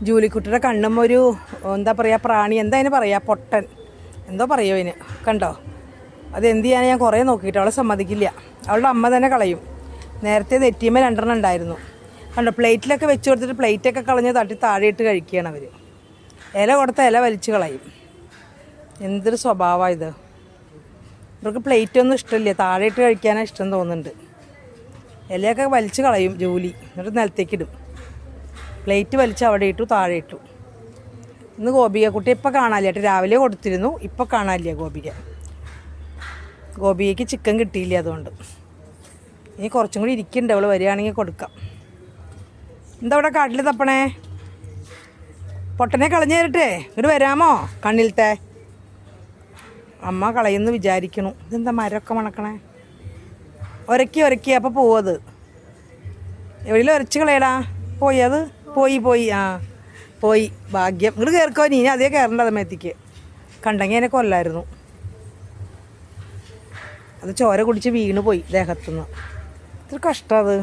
ജൂലിക്കുട്ടിയുടെ കണ്ണും ഒരു എന്താ പറയുക പ്രാണി, എന്താ അതിന് പറയുക, പൊട്ടൻ എന്തോ പറയുമോ അതിന്. കണ്ടോ, അതെന്ത് ചെയ്യാൻ ഞാൻ കുറേ നോക്കിയിട്ട് അവളെ സമ്മതിക്കില്ല. അവളുടെ അമ്മ തന്നെ കളയും. നേരത്തെ നെറ്റിയമ്മ 2 ഉണ്ടായിരുന്നു. കണ്ടോ, പ്ലേറ്റിലൊക്കെ വെച്ച് കൊടുത്തിട്ട് പ്ലേറ്റൊക്കെ കളഞ്ഞ് തട്ടി താഴെയിട്ട് കഴിക്കുകയാണ് അവർ. ഇല കൊടുത്ത ഇല വലിച്ച് കളയും. എന്തൊരു സ്വഭാവമാണ് ഇത്. ഇവർക്ക് പ്ലേറ്റൊന്നും ഇഷ്ടമില്ല, താഴെയിട്ട് കഴിക്കാനാണ് ഇഷ്ടം തോന്നുന്നുണ്ട്. ഇലയൊക്കെ വലിച്ച് കളയും ജോലി, എന്നിട്ട് നിലത്തേക്കിടും. പ്ലേറ്റ് വലിച്ച് അവിടെ ഇട്ടു, താഴെ ഇട്ടു. ഇന്ന് ഗോപിക കുട്ടി ഇപ്പം കാണാനില്ല കേട്ടോ, രാവിലെ കൊടുത്തിരുന്നു, ഇപ്പം കാണാനില്ല ഗോപികയ്ക്ക് ചിക്കൻ കിട്ടിയില്ല, അതുകൊണ്ട് ഇനി കുറച്ചും കൂടി ഇരിക്കുന്നുണ്ട്. അവൾ വരികയാണെങ്കിൽ കൊടുക്കാം. എന്താ അവിടെ കാട്ടിൽ തപ്പണേ? പൊട്ടനെ കളഞ്ഞു തരട്ടെ, ഇങ്ങോട്ട് വരാമോ? കണ്ണിലത്തെ അമ്മ കളയുന്നു വിചാരിക്കണു. ഇതെന്താ മരമൊക്കെ മണക്കണേ? ഒരക്കി അപ്പോൾ പോവത്. എവിടെയും ഒരച്ച് കളയടാ. പോയി അത് പോയി പോയി. ഭാഗ്യം. ഇങ്ങോട്ട് കയറിക്കോ, നീ അതേ കയറേണ്ട അതമേത്തിക്ക്. കണ്ടെങ്കിൽ എന്നെ കൊല്ലായിരുന്നു. അത് ചോര കുടിച്ച് വീണ് പോയി ദേഹത്തുനിന്ന്. ഇത്ര കഷ്ടം അത്.